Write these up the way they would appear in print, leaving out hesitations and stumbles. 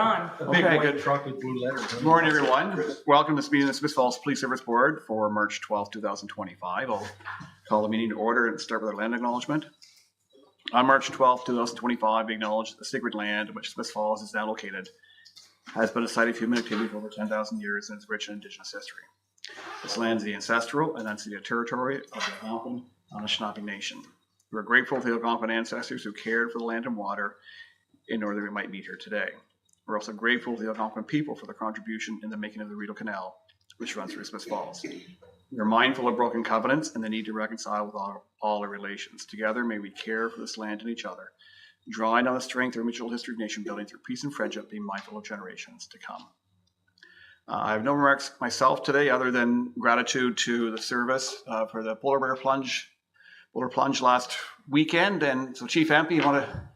on. Okay, good. Truck with blue letters. Good morning, everyone. Welcome to this meeting of the Smith Falls Police Service Board for March 12, 2025. I'll call the meeting to order and start with our land acknowledgement. On March 12, 2025, we acknowledge that the sacred land in which Smith Falls is now located has been a site of human activity for over 10,000 years in its rich Indigenous history. This land is the ancestral and unceded territory of the Algonquin Anishinaabe Nation. We are grateful to the Algonquin ancestors who cared for the land and water in order that we might meet here today. We're also grateful to the Algonquin people for their contribution in the making of the Rideau Canal, which runs through Smith Falls. We are mindful of broken covenants and the need to reconcile with all our relations. Together, may we care for this land and each other, drawing on the strength of our mutual history of nation building through peace and friendship, being mindful of generations to come. I have no remarks myself today other than gratitude to the service for the Polar Bear Plunge last weekend. And so, Chief Empey, you want to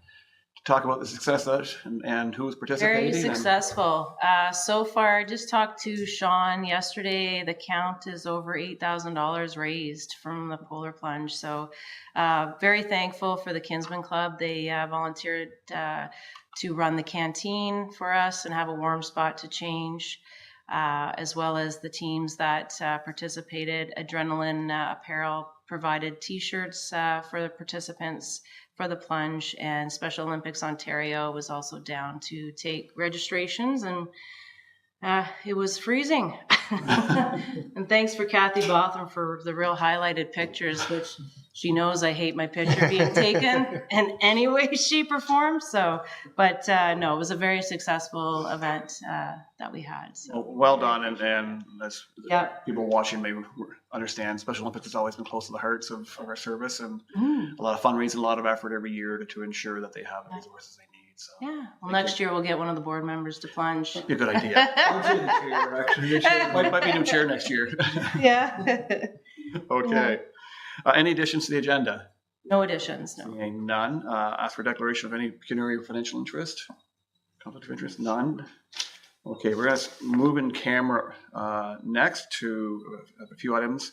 talk about the success of it and who's participating? Very successful. So far, I just talked to Sean yesterday. The count is over $8,000 raised from the Polar Plunge. So very thankful for the Kinsman Club. They volunteered to run the canteen for us and have a warm spot to change, as well as the teams that participated. Adrenaline Apparel provided t-shirts for the participants for the plunge, and Special Olympics Ontario was also down to take registrations, and it was freezing. And thanks for Kathy Botham for the real highlighted pictures, which she knows I hate my picture being taken in any way she performed. So, but no, it was a very successful event that we had. So well done, and as Yep. people watching may understand, Special Olympics has always been close to the hearts of our service, and a lot of fundraising, a lot of effort every year to ensure that they have the resources they need. So yeah, well, next year we'll get one of the board members to plunge. be a good idea. I'll do the chair, actually. This year. might be new chair next year. Yeah. Okay. Any additions to the agenda? No additions, no. Seeing none. Ask for declaration of any pecuniary or financial interest. Conflict of interest? None. Okay, we're going to move in camera next to a few items.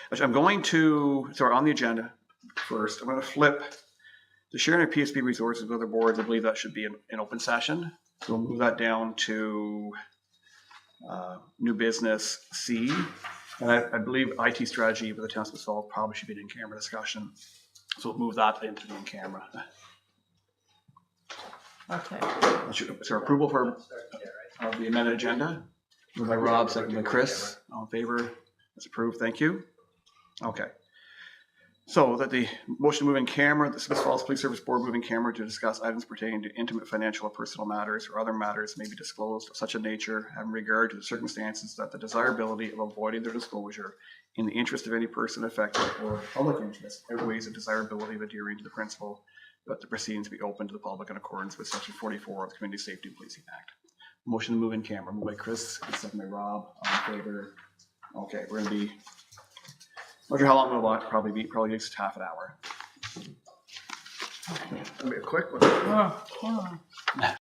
Which I'm going to, so on the agenda first, I'm going to flip the sharing of PSP resources with other boards. I believe that should be an open session. So we'll move that down to new business C. And I believe IT strategy for the town of Smith Falls probably should be an in-camera discussion. So we'll move that into the in-camera. Okay. Is there approval for the amended agenda? Moved by Rob, second by Chris. All in favor? That's approved. Thank you. Okay. So that the motion to move in camera, the Smith Falls Police Service Board move in camera to discuss items pertaining to intimate financial or personal matters or other matters may be disclosed of such a nature having regard to the circumstances that the desirability of avoiding their disclosure in the interest of any person affected or public interest outweighs the desirability of adhering to the principle that the proceedings be open to the public in accordance with Section 44 of the Community Safety and Policing Act. Motion to move in camera, moved by Chris, second by Rob. All in favor? Okay, we're going to be. Not sure how long it'll probably takes half an hour. It'll be a quick one. Oh, yeah.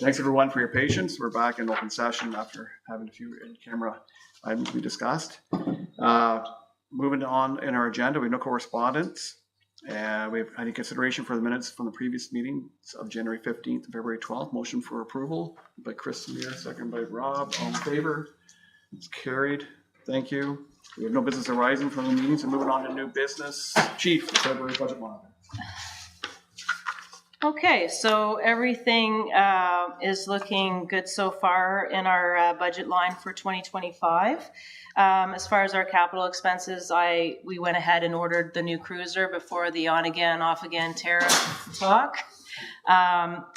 thanks everyone for your patience. We're back in open session after having a few in-camera items we discussed. Moving on in our agenda, we have no correspondence. We have any consideration for the minutes from the previous meetings of January 15th and February 12th. Motion for approval by Chris Samir, second by Rob. All in favor? It's carried. Thank you. We have no business arising from the meetings, and moving on to new business. Chief, the February budget monitor. Okay, so everything is looking good so far in our budget line for 2025. As far as our capital expenses, we went ahead and ordered the new cruiser before the on again, off again tariff talk.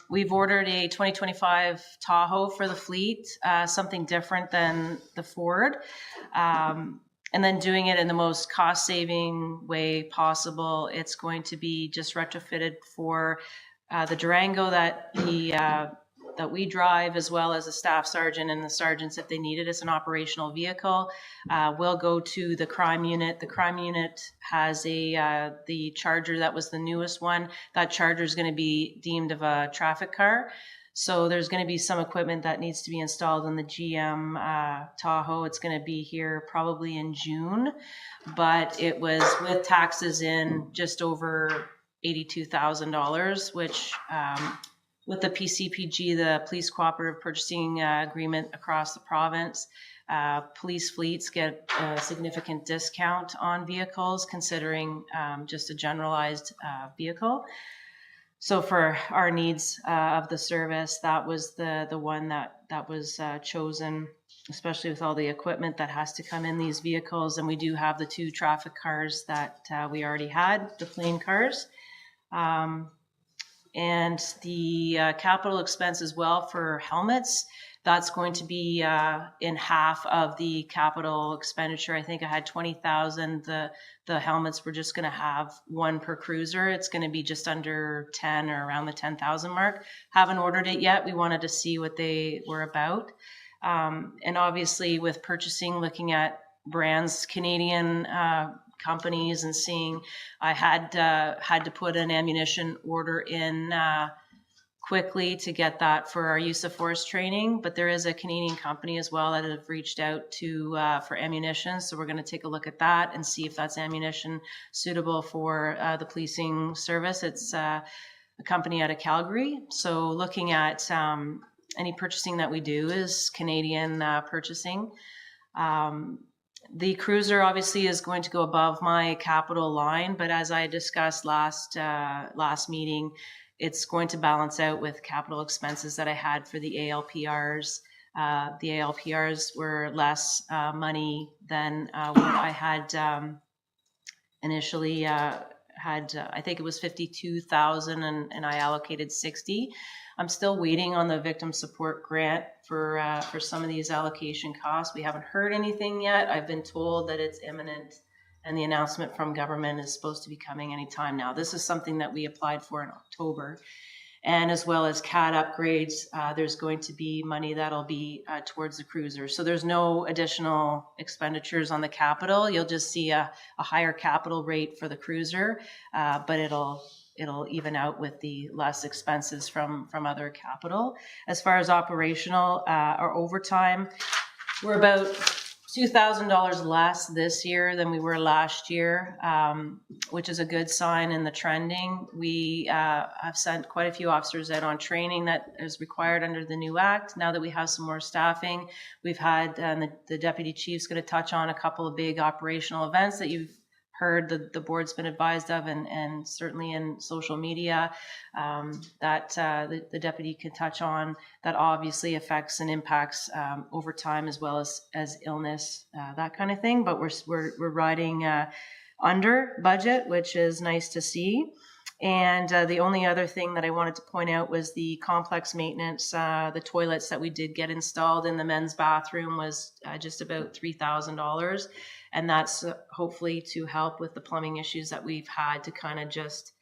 We've ordered a 2025 Tahoe for the fleet, something different than the Ford. And then doing it in the most cost-saving way possible. It's going to be just retrofitted for the Durango that we drive, as well as a staff sergeant and the sergeants if they need it. It's an operational vehicle. We'll go to the crime unit. The crime unit has the Charger that was the newest one. That Charger is going to be deemed of a traffic car. So there's going to be some equipment that needs to be installed in the GM Tahoe. It's going to be here probably in June, but it was with taxes in just over $82,000, which with the PCPG, the Police Cooperative Purchasing Agreement across the province, police fleets get a significant discount on vehicles considering just a generalized vehicle. So for our needs of the service, that was the one that was chosen, especially with all the equipment that has to come in these vehicles. And we do have the 2 traffic cars that we already had, the plain cars. And the capital expense as well for helmets, that's going to be in half of the capital expenditure. I think I had 20,000. The helmets were just going to have 1 per cruiser. It's going to be just under 10 or around the 10,000 mark. Haven't ordered it yet. We wanted to see what they were about. And obviously with purchasing, looking at brands, Canadian companies, and seeing, I had to put an ammunition order in quickly to get that for our use of force training. But there is a Canadian company as well that have reached out to for ammunition. So we're going to take a look at that and see if that's ammunition suitable for the policing service. It's a company out of Calgary. So looking at any purchasing that we do is Canadian purchasing. The cruiser obviously is going to go above my capital line, but as I discussed last meeting, it's going to balance out with capital expenses that I had for the ALPRs. The ALPRs were less money than what I had initially had. I think it was 52,000, and I allocated 60. I'm still waiting on the victim support grant for some of these allocation costs. We haven't heard anything yet. I've been told that it's imminent, and the announcement from government is supposed to be coming anytime now. This is something that we applied for in October. And as well as CAD upgrades, there's going to be money that'll be towards the cruiser. So there's no additional expenditures on the capital. You'll just see a higher capital rate for the cruiser, but it'll even out with the less expenses from other capital. As far as operational or overtime, we're about $2,000 less this year than we were last year, which is a good sign in the trending. We have sent quite a few officers out on training that is required under the new act. Now that we have some more staffing, we've had, and the deputy chief's going to touch on a couple of big operational events that you've heard the board's been advised of, and certainly in social media that the deputy can touch on, that obviously affects and impacts overtime as well as illness, that kind of thing. But we're riding under budget, which is nice to see. And the only other thing that I wanted to point out was the complex maintenance. The toilets that we did get installed in the men's bathroom was just about $3,000. And that's hopefully to help with the plumbing issues that we've had to kind of just,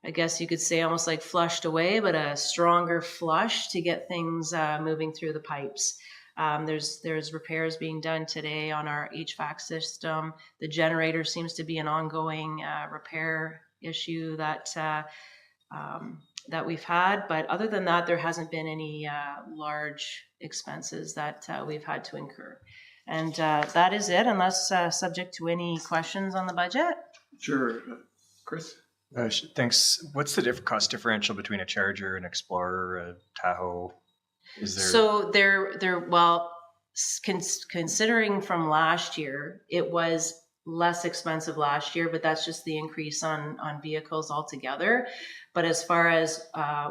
I guess you could say, almost like flushed away, but a stronger flush to get things moving through the pipes. There's repairs being done today on our HVAC system. The generator seems to be an ongoing repair issue that that we've had. But other than that, there hasn't been any large expenses that we've had to incur. And that is it, unless subject to any questions on the budget. Sure. Chris? Thanks. What's the cost differential between a Charger, an Explorer, a Tahoe? Is there? So well, considering from last year, it was less expensive last year, but that's just the increase on vehicles altogether. But as far as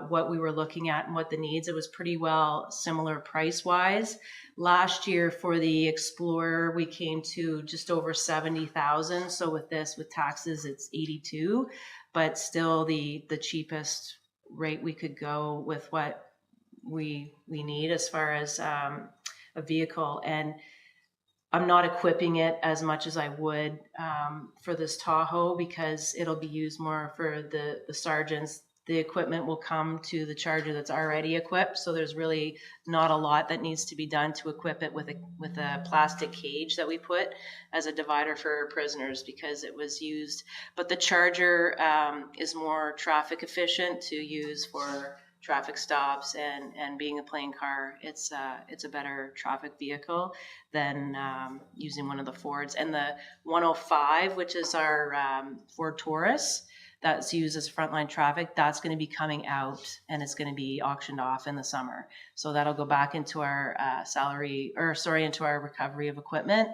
what we were looking at and what the needs, it was pretty well similar price wise. Last year for the Explorer, we came to just over 70,000. So with taxes, it's 82, but still the cheapest rate we could go with what we need as far as a vehicle. And I'm not equipping it as much as I would for this Tahoe because it'll be used more for the sergeants. The equipment will come to the Charger that's already equipped. So there's really not a lot that needs to be done to equip it with a plastic cage that we put as a divider for prisoners because it was used. But the Charger is more traffic efficient to use for traffic stops and being a plain car. It's a better traffic vehicle than using one of the Fords. And the 105, which is our Ford Taurus, that's used as frontline traffic, that's going to be coming out and it's going to be auctioned off in the summer. So that'll go back into our into our recovery of equipment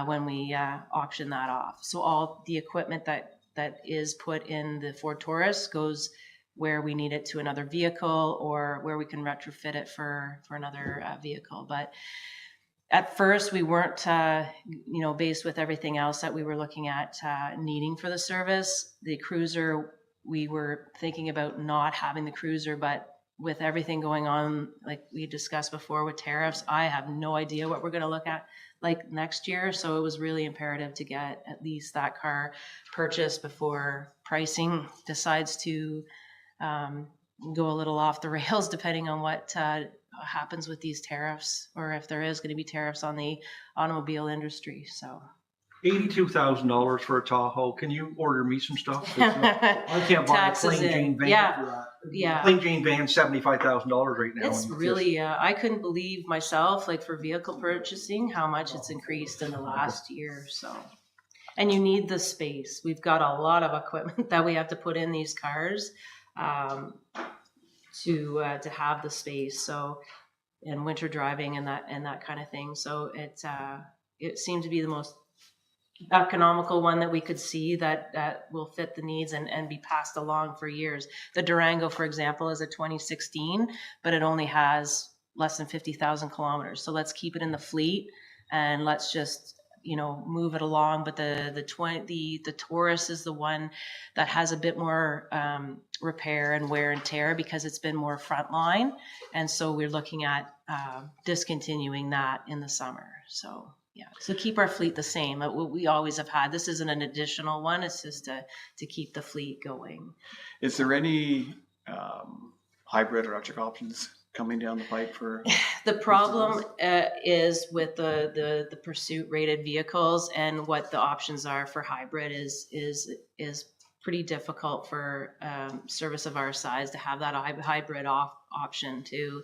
when we auction that off. So all the equipment that is put in the Ford Taurus goes where we need it to another vehicle or where we can retrofit it for another vehicle. But at first we weren't, based with everything else that we were looking at needing for the service. The Cruiser, we were thinking about not having the Cruiser, but with everything going on, like we discussed before with tariffs, I have no idea what we're going to look at like next year. So it was really imperative to get at least that car purchased before pricing decides to go a little off the rails depending on what happens with these tariffs or if there is going to be tariffs on the automobile industry. So $82,000 for a Tahoe. Can you order me some stuff? I can't buy a plain Jane van for that. Yeah. Plain Jane van, $75,000 right now. It's really, I couldn't believe myself, like for vehicle purchasing, how much it's increased in the last year. So, and you need the space. We've got a lot of equipment that we have to put in these cars to have the space. So, and winter driving and that kind of thing. So it seemed to be the most economical one that we could see that will fit the needs and be passed along for years. The Durango, for example, is a 2016, but it only has less than 50,000 kilometers. So let's keep it in the fleet and let's just move it along. But the Taurus is the one that has a bit more repair and wear and tear because it's been more frontline, and so we're looking at discontinuing that in the summer. So yeah, so keep our fleet the same. We always have had. This isn't an additional one. It's just to keep the fleet going. Is there any hybrid or electric options coming down the pipe for? The problem is with the Pursuit rated vehicles, and what the options are for hybrid is pretty difficult for service of our size to have that hybrid option too.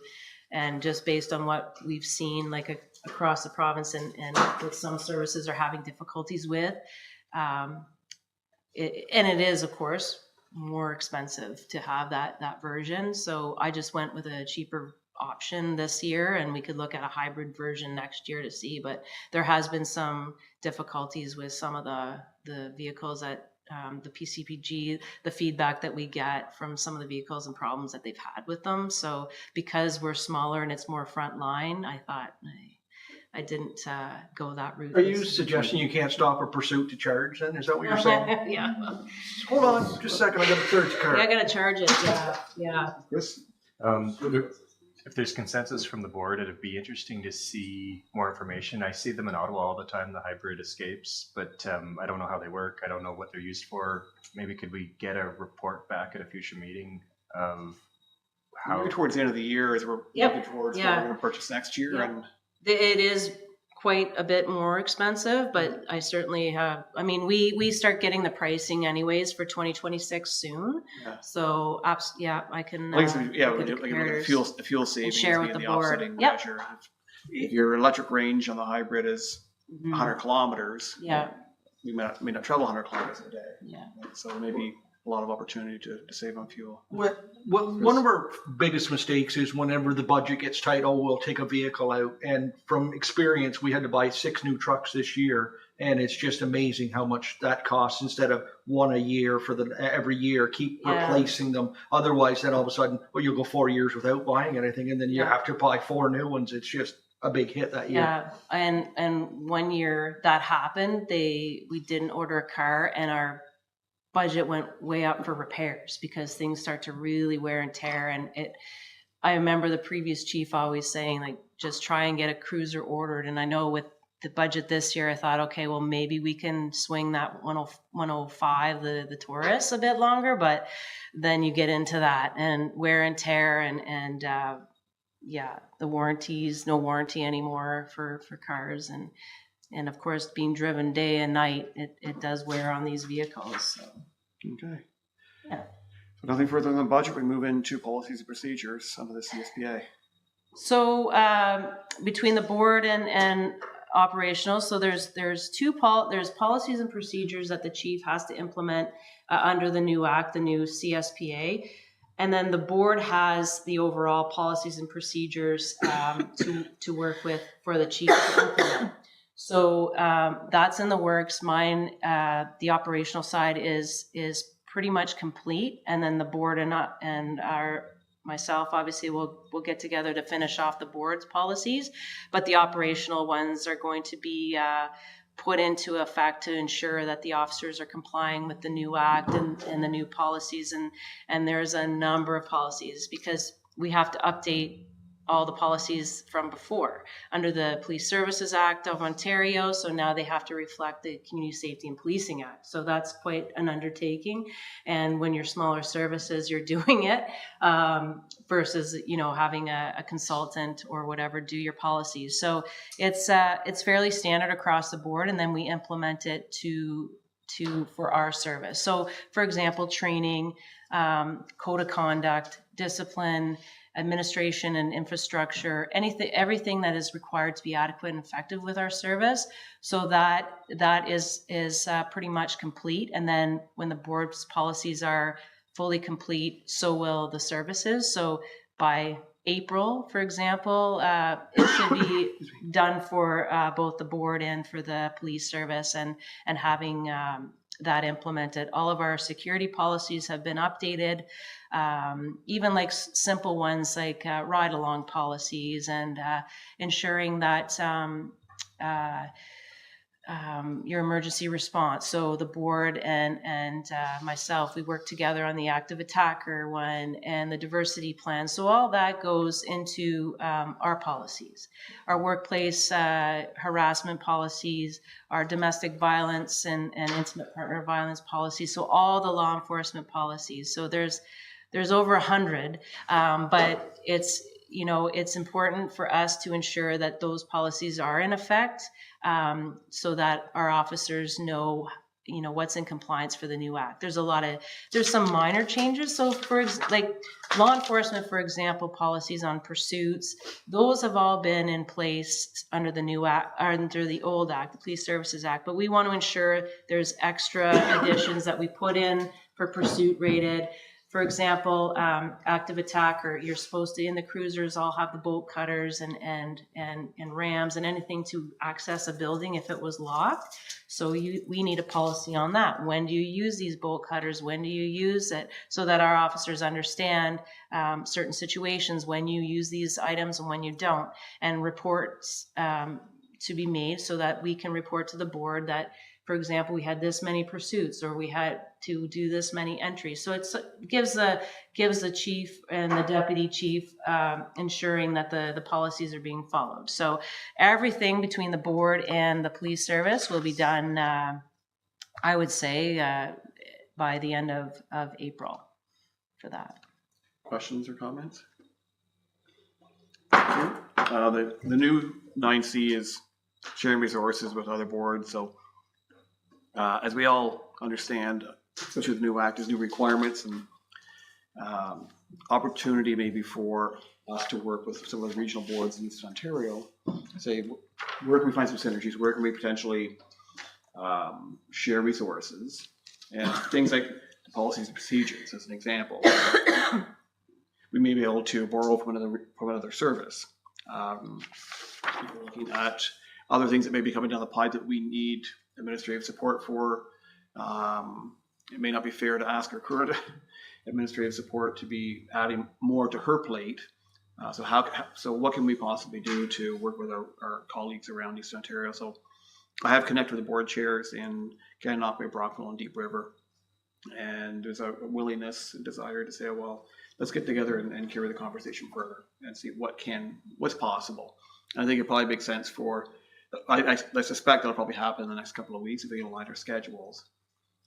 And just based on what we've seen, like across the province and what some services are having difficulties with, it is of course more expensive to have that version. So I just went with a cheaper option this year, and we could look at a hybrid version next year to see. But there has been some difficulties with some of the vehicles that the PCPG, the feedback that we get from some of the vehicles and problems that they've had with them. So because we're smaller and it's more frontline, I thought I didn't go that route. Are you suggesting you can't stop a Pursuit to charge then? Is that what you're saying? Yeah. Hold on just a second. I got to charge the car. Yeah, I got to charge it. Yeah. Chris? If there's consensus from the board, it'd be interesting to see more information. I see them in Ottawa all the time, the hybrid escapes, but I don't know how they work. I don't know what they're used for. Maybe could we get a report back at a future meeting of how? Maybe towards the end of the year as we're looking towards what we're going to purchase next year. Yep. And It is quite a bit more expensive, but I certainly have, I mean, we start getting the pricing anyways for 2026 soon. Yeah. So, yeah, I can. Like, so, yeah, look at like comparators. the fuel savings share with being the the board. offsetting Yep. measure. If your electric range on the hybrid is Mhm. 100 kilometers, Yeah. you may not travel 100 kilometers a day. Yeah. So maybe a lot of opportunity to save on fuel. One of our biggest mistakes is whenever the budget gets tight, oh, we'll take a vehicle out. And from experience, we had to buy 6 new trucks this year. And it's just amazing how much that costs instead of one a year for every year, keep Yeah. replacing them. Otherwise, then all of a sudden, well, you'll go 4 years without buying anything. And then you Yeah. have to buy 4 new ones. It's just a big hit that year. Yeah, and 1 year that happened, we didn't order a car, and our budget went way up for repairs because things start to really wear and tear. And I remember the previous chief always saying, like, just try and get a cruiser ordered. And I know with the budget this year, I thought, okay, well, maybe we can swing that 105, the Taurus, a bit longer. But then you get into that and wear and tear, and yeah, the warranties, no warranty anymore for cars, and of course being driven day and night, it does wear on these vehicles. So. Okay. Yeah. So nothing further on the budget. We move into policies and procedures under the CSPA. So between the board and operational, so there's policies and procedures that the chief has to implement under the new act, the new CSPA. And then the board has the overall policies and procedures to work with for the chief to implement. So that's in the works. Mine, the operational side is pretty much complete, and then the board and myself obviously will get together to finish off the board's policies, but the operational ones are going to be put into effect to ensure that the officers are complying with the new act and the new policies. And there's a number of policies because we have to update all the policies from before under the Police Services Act of Ontario. So now they have to reflect the Community Safety and Policing Act. So that's quite an undertaking. And when you're smaller services, you're doing it versus, having a consultant or whatever do your policies. So it's fairly standard across the board. And then we implement it for our service. So for example, training, code of conduct, discipline, administration and infrastructure, everything that is required to be adequate and effective with our service. So that is pretty much complete. And then when the board's policies are fully complete, so will the services. So by April, for example, it should be done for both the board and for the police service, and having that implemented. All of our security policies have been updated. Even like simple ones like ride-along policies and ensuring that your emergency response. So the board and myself, we work together on the active attacker one and the diversity plan. So all that goes into our policies, our workplace harassment policies, our domestic violence and intimate partner violence policies. So all the law enforcement policies. So there's over 100, but it's important for us to ensure that those policies are in effect, so that our officers know, what's in compliance for the new act. There's some minor changes. So for like law enforcement, for example, policies on pursuits, those have all been in place under the new act, or under the old act, the Police Services Act. But we want to ensure there's extra additions that we put in for pursuit rated. For example, active attacker, you're supposed to, in the cruisers, all have the bolt cutters and rams and anything to access a building if it was locked. So we need a policy on that. When do you use these bolt cutters? When do you use it? So that our officers understand certain situations when you use these items and when you don't. And reports to be made so that we can report to the board that, for example, we had this many pursuits or we had to do this many entries. So it gives the chief and the deputy chief ensuring that the policies are being followed. So everything between the board and the police service will be done, I would say, by the end of April for that. Questions or comments? Thank you. The new 9C is sharing resources with other boards. So as we all understand, especially with the new act, there's new requirements and opportunity maybe for us to work with some of the regional boards in Eastern Ontario. Say, where can we find some synergies? Where can we potentially share resources and things like policies and procedures, as an example. We may be able to borrow from another service. Looking at other things that may be coming down the pipe that we need administrative support for. It may not be fair to ask our current administrative support to be adding more to her plate. So what can we possibly do to work with our colleagues around Eastern Ontario? So I have connected with the board chairs in Gananoque, Brockville, and Deep River. And there's a willingness and desire to say, well, let's get together and carry the conversation further and see what's possible. And I think it probably makes sense for, I suspect that'll probably happen in the next couple of weeks if we can align our schedules.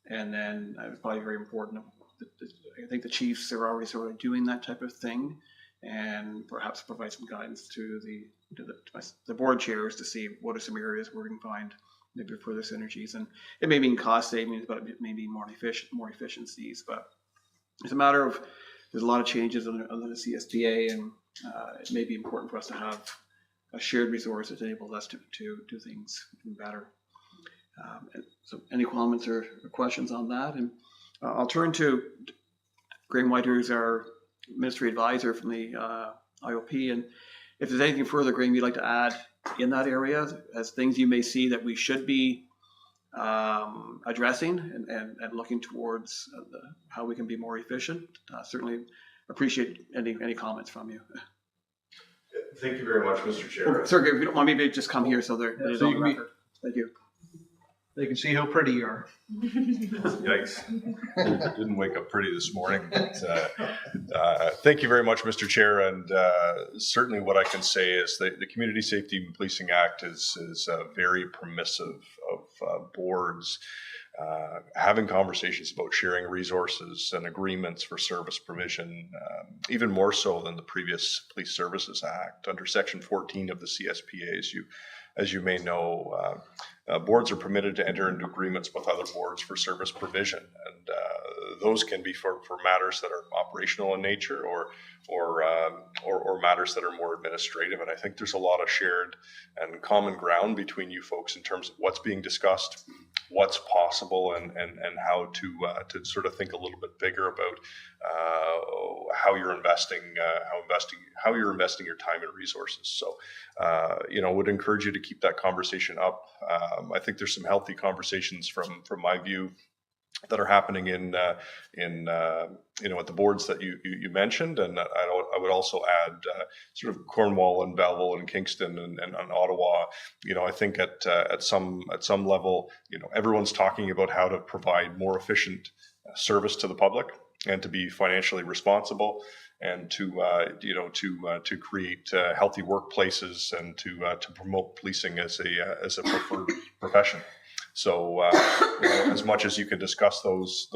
And then it's probably very important. I think the chiefs are already sort of doing that type of thing, and perhaps provide some guidance to the board chairs to see what are some areas where we can find maybe further synergies. And it may mean cost savings, but it may be more efficiencies. But it's a matter of, there's a lot of changes under the CSPA, and it may be important for us to have a shared resource that enables us to do things even better. So any comments or questions on that? And I'll turn to Graham White, who's our ministry advisor from the IOP. And if there's anything further, Graham, you'd like to add in that area as things you may see that we should be addressing and looking towards how we can be more efficient, certainly appreciate any comments from you. Thank you very much, Mr. Chair. Sir, if you don't mind, maybe just come here so there is so on you the can record. Thank you. They can see how pretty you are. Yikes. Didn't wake up pretty this morning. But, thank you very much, Mr. Chair. And certainly what I can say is that the Community Safety and Policing Act is very permissive of boards having conversations about sharing resources and agreements for service provision, even more so than the previous Police Services Act. Under Section 14 of the CSPA, as you may know, boards are permitted to enter into agreements with other boards for service provision, and those can be for matters that are operational in nature or matters that are more administrative. And I think there's a lot of shared and common ground between you folks in terms of what's being discussed, what's possible, and how to sort of think a little bit bigger about how you're investing your time and resources. So would encourage you to keep that conversation up. I think there's some healthy conversations from my view that are happening in at the boards that you mentioned, and I would also add sort of Cornwall and Belleville and Kingston and Ottawa. I think at some level, everyone's talking about how to provide more efficient service to the public and to be financially responsible, and to create healthy workplaces and to promote policing as a preferred profession. So as much as you can discuss those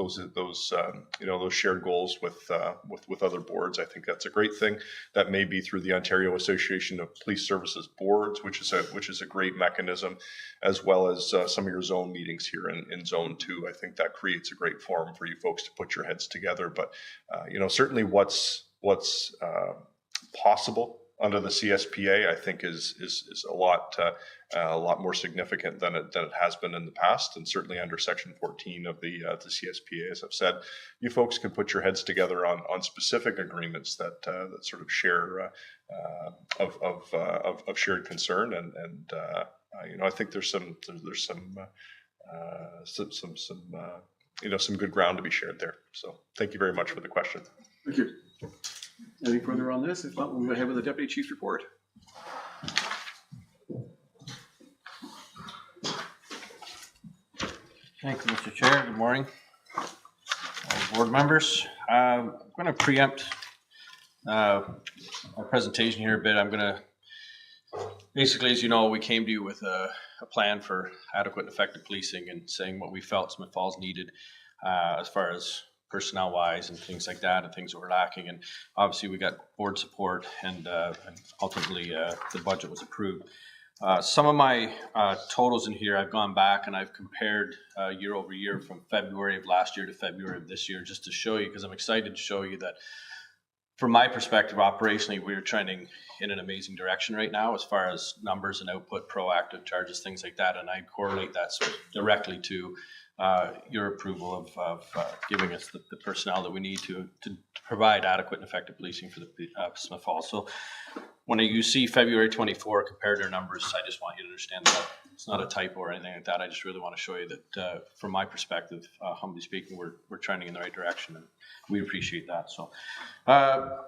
shared goals with other boards, I think that's a great thing. That may be through the Ontario Association of Police Services Boards, which is a great mechanism, as well as some of your zone meetings here in Zone 2. I think that creates a great forum for you folks to put your heads together. But certainly what's possible under the CSPA, I think is a lot more significant than it has been in the past, and certainly under Section 14 of the CSPA, as I've said, you folks can put your heads together on specific agreements that sort of share of shared concern, and I think there's some good ground to be shared there. So thank you very much for the question. Thank you. Anything further on this? If not, we'll go ahead with the Deputy Chief's report. Thank you, Mr. Chair. Good morning, board members. I'm going to preempt my presentation here a bit. I'm going to basically, as you know, we came to you with a plan for adequate and effective policing and saying what we felt Smith Falls needed as far as personnel wise and things like that, and things that were lacking. And obviously we got board support, and ultimately the budget was approved. Some of my totals in here, I've gone back and I've compared year over year from February of last year to February of this year, just to show you, because I'm excited to show you that from my perspective, operationally, we're trending in an amazing direction right now as far as numbers and output, proactive charges, things like that. And I correlate that directly to your approval of giving us the personnel that we need to provide adequate and effective policing for the Smith Falls. So when you see February 24 compared to our numbers, I just want you to understand that it's not a typo or anything like that. I just really want to show you that from my perspective, humbly speaking, we're trending in the right direction, and we appreciate that. So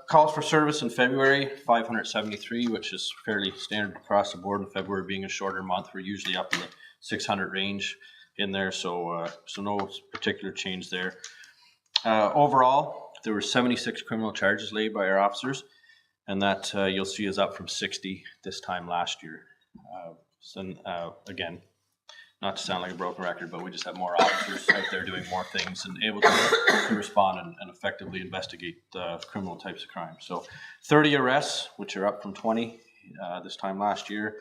calls for service in February, 573, which is fairly standard across the board. In February being a shorter month, we're usually up in the 600 range in there, so no particular change there. Overall, there were 76 criminal charges laid by our officers, and that you'll see is up from 60 this time last year. Again, not to sound like a broken record, but we just have more officers out there doing more things and able to respond and effectively investigate criminal types of crime. So 30 arrests, which are up from 20 this time last year.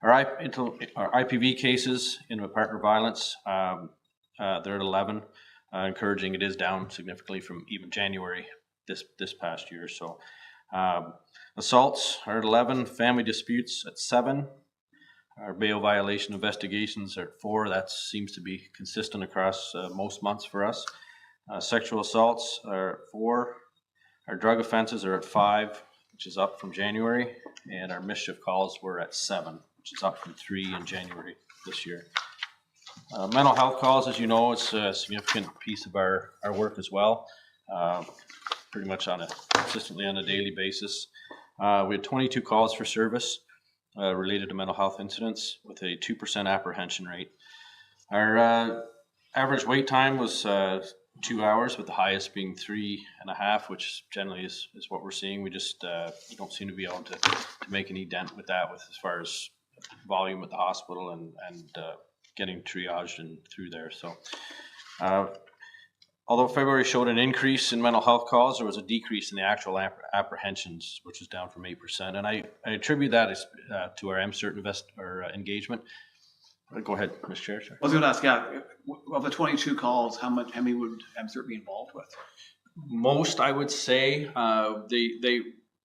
Our IPV cases in partner violence, they're at 11. Encouraging, it is down significantly from even January this past year. So assaults are at 11, family disputes at 7. Our bail violation investigations are at 4. That seems to be consistent across most months for us. Sexual assaults are at 4. Our drug offenses are at 5, which is up from January. And our mischief calls were at 7, which is up from 3 in January this year. Mental health calls, as you know, is a significant piece of our work as well. Pretty much consistently on a daily basis. We had 22 calls for service related to mental health incidents with a 2% apprehension rate. Our average wait time was 2 hours, with the highest being 3.5, which generally is what we're seeing. We just don't seem to be able to make any dent with that, as far as volume at the hospital and getting triaged and through there. So although February showed an increase in mental health calls, there was a decrease in the actual apprehensions, which was down from 8%. And I attribute that to our MCERT engagement. Go ahead, Mr. Chair. Sorry. I was going to ask, of the 22 calls, how many would MCERT be involved with? Most, I would say,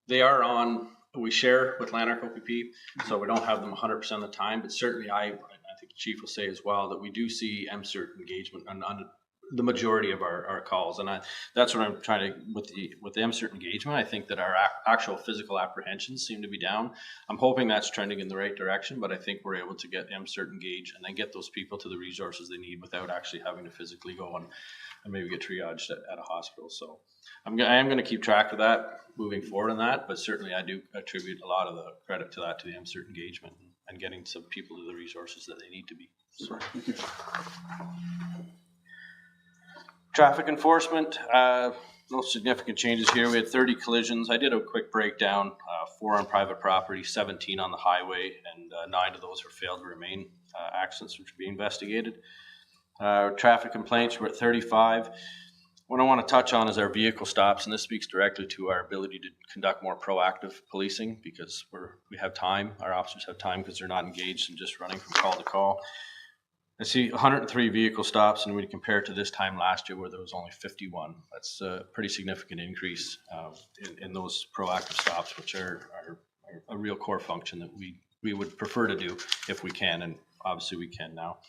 they are on. We share with Lanark OPP, so we don't have them 100% of the time. But certainly, I think the chief will say as well that we do see MCERT engagement on the majority of our calls, and that's what I'm trying to with the MCERT engagement. I think that our actual physical apprehensions seem to be down. I'm hoping that's trending in the right direction, but I think we're able to get MCERT engaged and then get those people to the resources they need without actually having to physically go and maybe get triaged at a hospital. So I am going to keep track of that moving forward on that, but certainly I do attribute a lot of the credit to that to the MCERT engagement and getting some people to the resources that they need to be. So. Traffic enforcement, no significant changes here. We had 30 collisions. I did a quick breakdown, 4 on private property, 17 on the highway, and 9 of those were failed to remain accidents which are being investigated. Traffic complaints were at 35. What I want to touch on is our vehicle stops, and this speaks directly to our ability to conduct more proactive policing because we have time. Our officers have time because they're not engaged in just running from call to call. I see 103 vehicle stops, and we compare it to this time last year where there was only 51. That's a pretty significant increase in those proactive stops, which are a real core function that we would prefer to do if we can, and obviously we can now.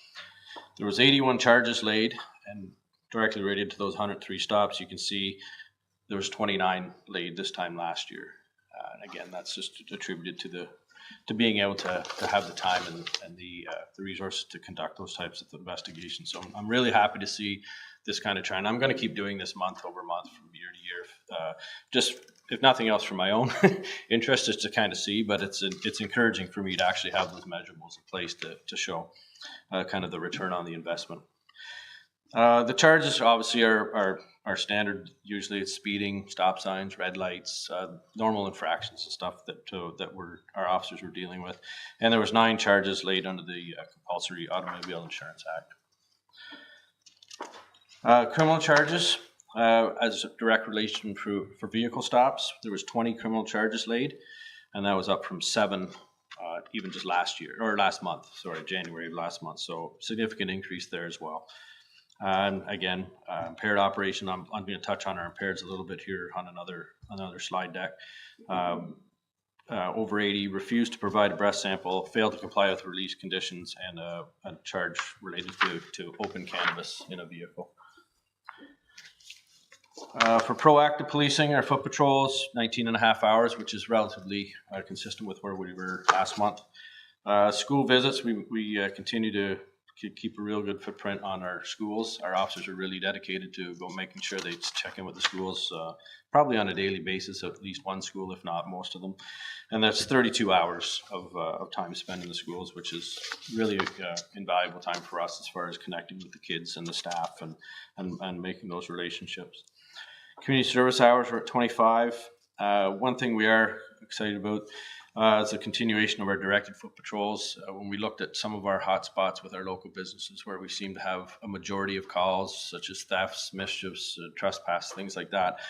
There was 81 charges laid, and directly related to those 103 stops, you can see there was 29 laid this time last year. And again, that's just attributed to being able to have the time and the resources to conduct those types of investigations. So I'm really happy to see this kind of trend. I'm going to keep doing this month over month from year to year, just if nothing else for my own interest, just to kind of see, but it's encouraging for me to actually have those measurables in place to show kind of the return on the investment. The charges obviously are standard. Usually it's speeding, stop signs, red lights, normal infractions and stuff that our officers were dealing with. And there was 9 charges laid under the Compulsory Automobile Insurance Act. Criminal charges, as a direct relation for vehicle stops, there was 20 criminal charges laid, and that was up from 7 even just last month, January of last month. So significant increase there as well. And again, impaired operation, I'm going to touch on our impaireds a little bit here on another slide deck. Over 80 refused to provide a breath sample, failed to comply with release conditions, and a charge related to open cannabis in a vehicle. For proactive policing, our foot patrols, 19 and a half hours, which is relatively consistent with where we were last month. School visits, we continue to keep a real good footprint on our schools. Our officers are really dedicated to making sure they check in with the schools, probably on a daily basis, at least one school, if not most of them. And that's 32 hours of time spent in the schools, which is really invaluable time for us as far as connecting with the kids and the staff and making those relationships. Community service hours are at 25. One thing we are excited about is a continuation of our directed foot patrols. When we looked at some of our hot spots with our local businesses where we seem to have a majority of calls, such as thefts, mischiefs, trespass, things like that,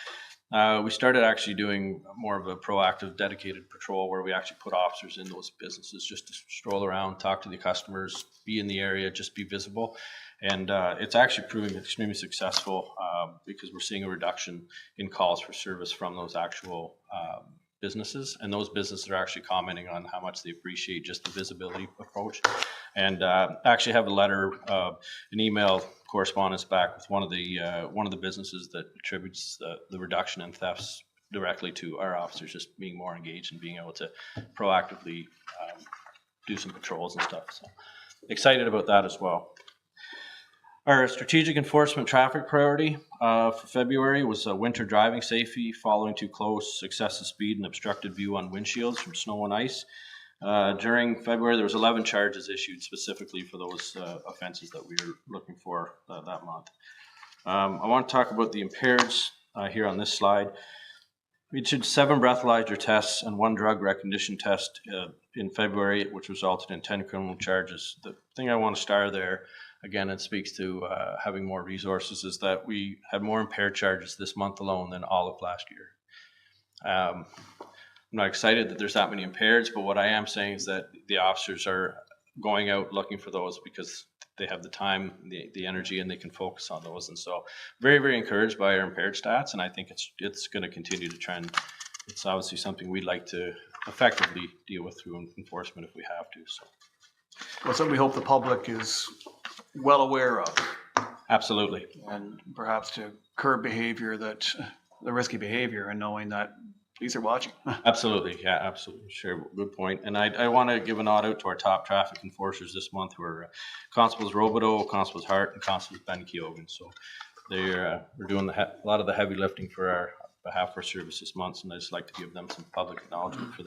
we started actually doing more of a proactive, dedicated patrol where we actually put officers in those businesses just to stroll around, talk to the customers, be in the area, just be visible. And it's actually proving extremely successful because we're seeing a reduction in calls for service from those actual businesses, and those businesses are actually commenting on how much they appreciate just the visibility approach. And actually have a letter, an email correspondence back with one of the businesses that attributes the reduction in thefts directly to our officers just being more engaged and being able to proactively do some patrols and stuff. So excited about that as well. Our strategic enforcement traffic priority for February was winter driving safety, following too close, excessive speed, and obstructed view on windshields from snow and ice. During February, there was 11 charges issued specifically for those offenses that we were looking for that month. I want to talk about the impaireds here on this slide. We issued 7 breathalyzer tests and 1 drug recognition test in February, which resulted in 10 criminal charges. The thing I want to star there, again, it speaks to having more resources, is that we had more impaired charges this month alone than all of last year. I'm not excited that there's that many impaireds, but what I am saying is that the officers are going out looking for those because they have the time, the energy, and they can focus on those. And so very, very encouraged by our impaired stats, and I think it's going to continue to trend. It's obviously something we'd like to effectively deal with through enforcement if we have to. So. Well, something we hope the public is well aware of. Absolutely. And perhaps to curb behavior the risky behavior, and knowing that police are watching. Absolutely. Yeah, absolutely. Sure. Good point. And I want to give a nod out to our top traffic enforcers this month, who are Constables Robideau, Constables Hart, and Constables Ben Keogan. So we're doing a lot of the heavy lifting for our behalf of our service this month, and I just like to give them some public acknowledgement for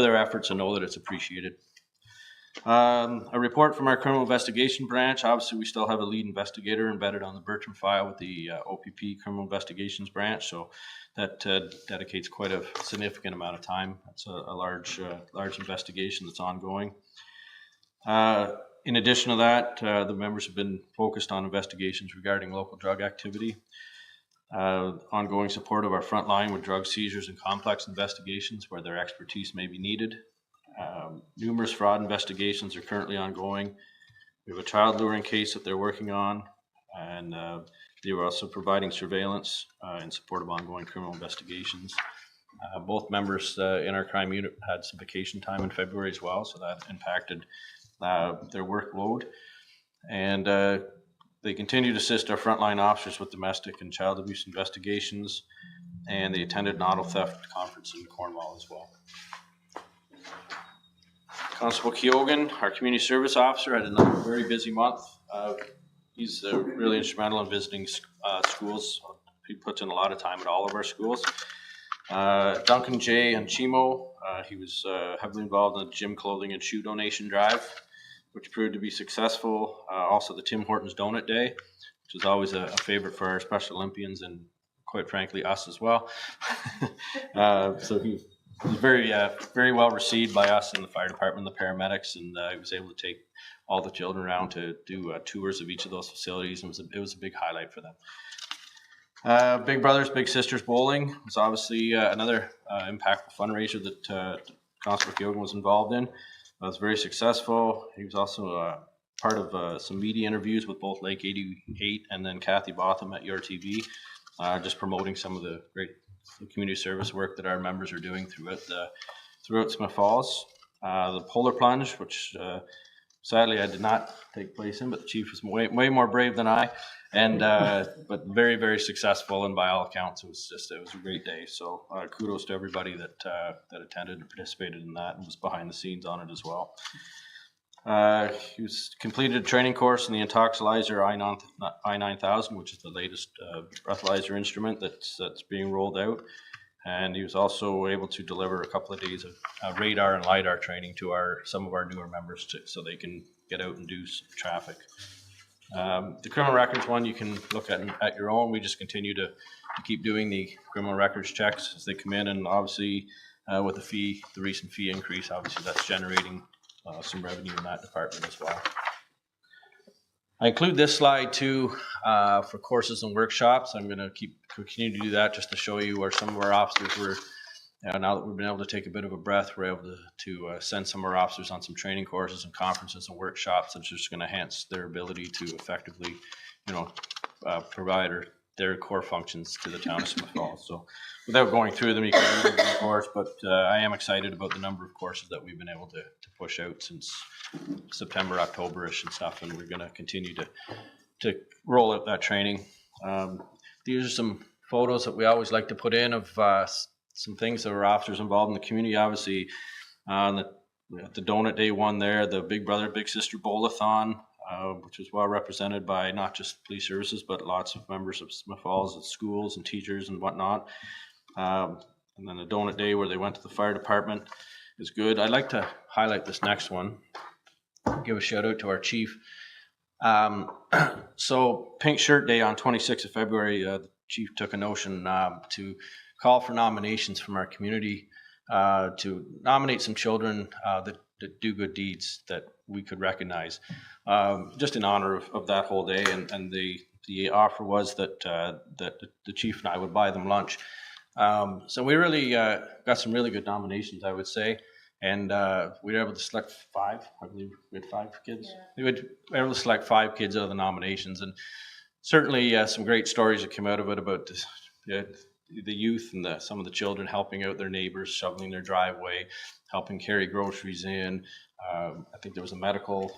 their efforts and know that it's appreciated. A report from our criminal investigation branch. Obviously, we still have a lead investigator embedded on the Bertram file with the OPP criminal investigations branch, so that dedicates quite a significant amount of time. That's a large investigation that's ongoing. In addition to that, the members have been focused on investigations regarding local drug activity. Ongoing support of our front line with drug seizures and complex investigations where their expertise may be needed. Numerous fraud investigations are currently ongoing. We have a child luring case that they're working on, and they were also providing surveillance in support of ongoing criminal investigations. Both members in our crime unit had some vacation time in February as well, so that impacted their workload. And they continue to assist our frontline officers with domestic and child abuse investigations, and they attended an auto theft conference in Cornwall as well. Constable Keogan, our community service officer, had another very busy month. He's really instrumental in visiting schools. He puts in a lot of time at all of our schools. Duncan J. and Chimo, he was heavily involved in the gym clothing and shoe donation drive, which proved to be successful. Also the Tim Hortons Donut Day, which is always a favorite for our Special Olympians and quite frankly us as well. So he was very well received by us in the fire department, the paramedics, and he was able to take all the children around to do tours of each of those facilities, and it was a big highlight for them. Big Brothers Big Sisters Bowling was obviously another impactful fundraiser that Constable Gilgan was involved in. It was very successful. He was also part of some media interviews with both Lake 88 and then Kathy Botham at URTV, just promoting some of the great community service work that our members are doing throughout Smith Falls. The Polar Plunge, which sadly I did not take place in, but the chief was way more brave than I, and but very, very successful, and by all accounts it was a great day. So kudos to everybody that attended and participated in that and was behind the scenes on it as well. He was completed a training course in the Intoxilizer I-9000, which is the latest breathalyzer instrument that's being rolled out. And he was also able to deliver a couple of days of radar and LiDAR training to some of our newer members so they can get out and do some traffic. The criminal records one you can look at your own. We just continue to keep doing the criminal records checks as they come in, and obviously with the recent fee increase, obviously that's generating some revenue in that department as well. I include this slide too for courses and workshops. I'm going to continue to do that just to show you where some of our officers were. Now that we've been able to take a bit of a breath, we're able to send some of our officers on some training courses and conferences and workshops that's just going to enhance their ability to effectively, provide their core functions to the town of Smith Falls. So without going through them, you can read them, of course, but I am excited about the number of courses that we've been able to push out since September, October-ish and stuff, and we're going to continue to roll out that training. These are some photos that we always like to put in of some things that our officers involved in the community. Obviously, at the Donut Day one there, the Big Brother, Big Sister Bowl-a-thon, which was well represented by not just police services, but lots of members of Smith Falls at schools and teachers and whatnot. And then the Donut Day where they went to the fire department is good. I'd like to highlight this next one. Give a shout out to our chief. So Pink Shirt Day on 26th of February, the chief took a notion to call for nominations from our community to nominate some children that do good deeds that we could recognize, just in honor of that whole day. And the offer was that the chief and I would buy them lunch. So we really got some really good nominations, I would say. And we were able to select 5. I believe we had 5 kids. Yeah. We were able to select 5 kids out of the nominations, and certainly some great stories that came out of it about the youth and some of the children helping out their neighbors, shoveling their driveway, helping carry groceries in. I think there was a medical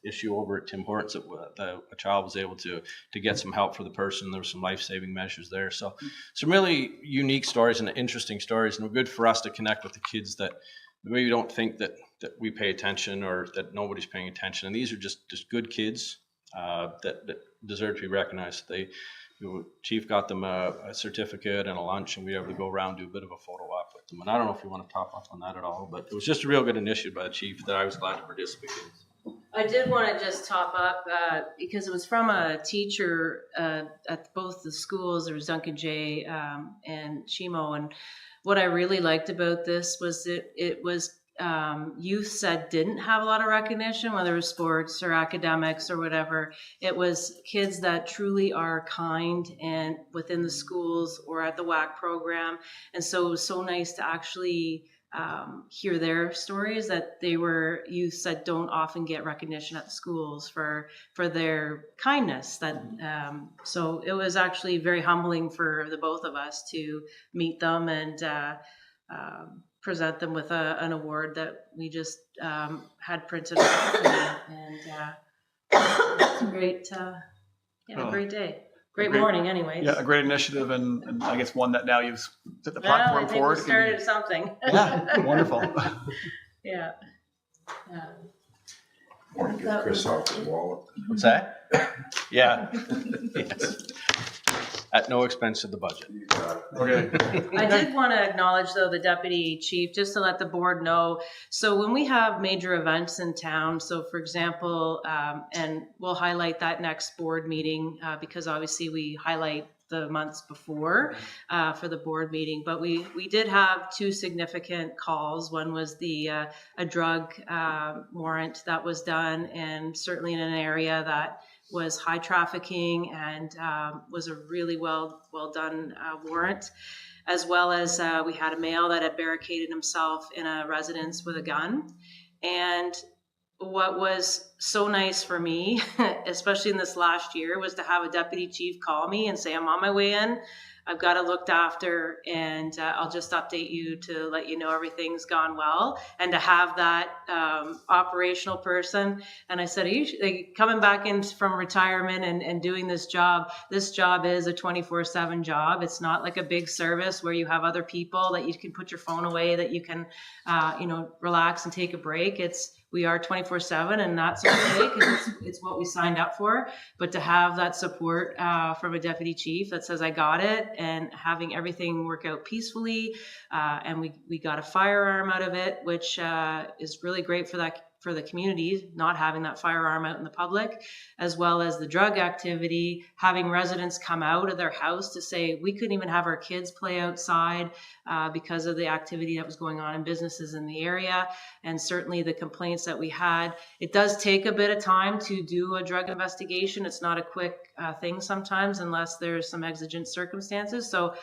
issue over at Tim Hortons that a child was able to get some help for the person. There were some life-saving measures there. So some really unique stories and interesting stories, and good for us to connect with the kids that maybe don't think that we pay attention or that nobody's paying attention. And these are just good kids that deserve to be recognized. Chief got them a certificate and a lunch, and we were able to go around and do a bit of a photo op with them. And I don't know if you want to top up on that at all, but it was just a real good initiative by the chief that I was glad to participate in. I did want to just top up because it was from a teacher at both the schools. There was Duncan J. And Chimo, and what I really liked about this was it was youth that didn't have a lot of recognition, whether it was sports or academics or whatever. It was kids that truly are kind and within the schools or at the WAC program. And so it was so nice to actually hear their stories, that they were youths that don't often get recognition at the schools for their kindness. So it was actually very humbling for the both of us to meet them and present them with an award that we just had printed off, and it's a great, great day. Great morning, anyways. Yeah, a great initiative, and I guess one that now you've set the Well, platform I think for. we started something. Yeah, wonderful. Yeah. Or get Chris off his wallet. What's that? Yeah. Yes. At no expense to the budget. Okay. I did want to acknowledge, though, the deputy chief, just to let the board know. So when we have major events in town, so for example, and we'll highlight that next board meeting because obviously we highlight the months before for the board meeting, but we did have 2 significant calls. One was a drug warrant that was done, and certainly in an area that was high trafficking, and was a really well done warrant. as well as we had a male that had barricaded himself in a residence with a gun. And what was so nice for me, especially in this last year, was to have a deputy chief call me and say, I'm on my way in. I've got it looked after, and I'll just update you to let you know everything's gone well. And to have that operational person, and I said, are you like, coming back in from retirement and doing this job? This job is a 24/7 job. It's not like a big service where you have other people that you can put your phone away, that you can, relax and take a break. We are 24/7, and that's okay because it's what we signed up for. But to have that support from a deputy chief that says, I got it, and having everything work out peacefully, and we got a firearm out of it, which is really great for the community, not having that firearm out in the public, as well as the drug activity, having residents come out of their house to say, we couldn't even have our kids play outside because of the activity that was going on in businesses in the area. And certainly the complaints that we had, it does take a bit of time to do a drug investigation. It's not a quick thing sometimes unless there's some exigent circumstances. So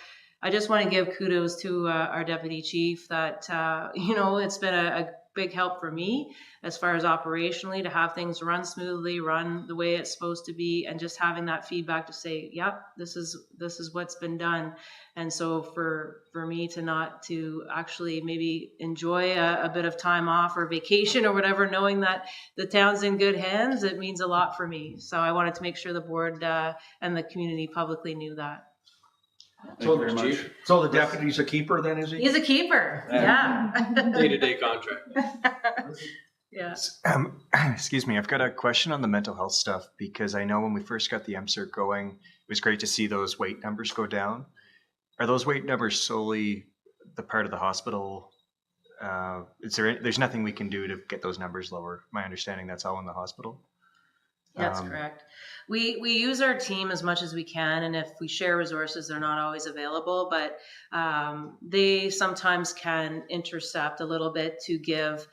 I just want to give kudos to our deputy chief that, it's been a big help for me as far as operationally to have things run smoothly, run the way it's supposed to be, and just having that feedback to say, yep, this is what's been done. And so for me to actually maybe enjoy a bit of time off or vacation or whatever, knowing that the town's in good hands, it means a lot for me. So I wanted to make sure the board and the community publicly knew that. Thank you very much. So the deputy's a keeper then, is he? He's a keeper. Yeah. Day-to-day contract. Yeah. Excuse me, I've got a question on the mental health stuff, because I know when we first got the MCERT going, it was great to see those weight numbers go down. Are those weight numbers solely the part of the hospital? There's nothing we can do to get those numbers lower? My understanding, that's all in the hospital. That's correct. We use our team as much as we can, and if we share resources, they're not always available, but they sometimes can intercept a little bit to give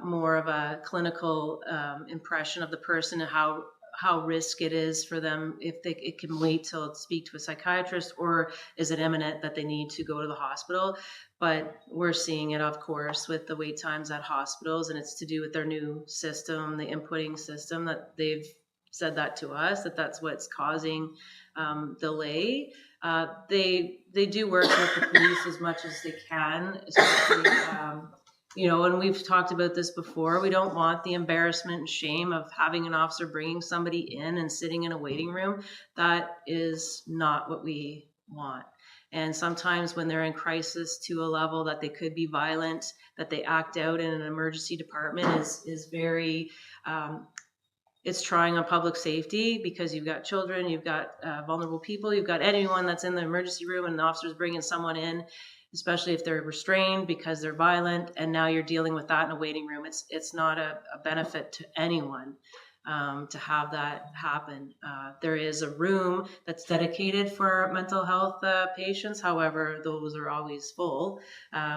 more of a clinical impression of the person and how risk it is for them, if it can wait till speak to a psychiatrist, or is it imminent that they need to go to the hospital. But we're seeing it, of course, with the wait times at hospitals, and it's to do with their new system, the inputting system, that they've said that to us, that's what's causing delay. They do work with the police as much as they can, especially, and we've talked about this before. We don't want the embarrassment and shame of having an officer bringing somebody in and sitting in a waiting room. That is not what we want. And sometimes when they're in crisis to a level that they could be violent, that they act out in an emergency department is very, it's trying on public safety, because you've got children, you've got vulnerable people, you've got anyone that's in the emergency room, and the officer's bringing someone in, especially if they're restrained because they're violent, and now you're dealing with that in a waiting room. It's not a benefit to anyone to have that happen. There is a room that's dedicated for mental health patients. However, those are always full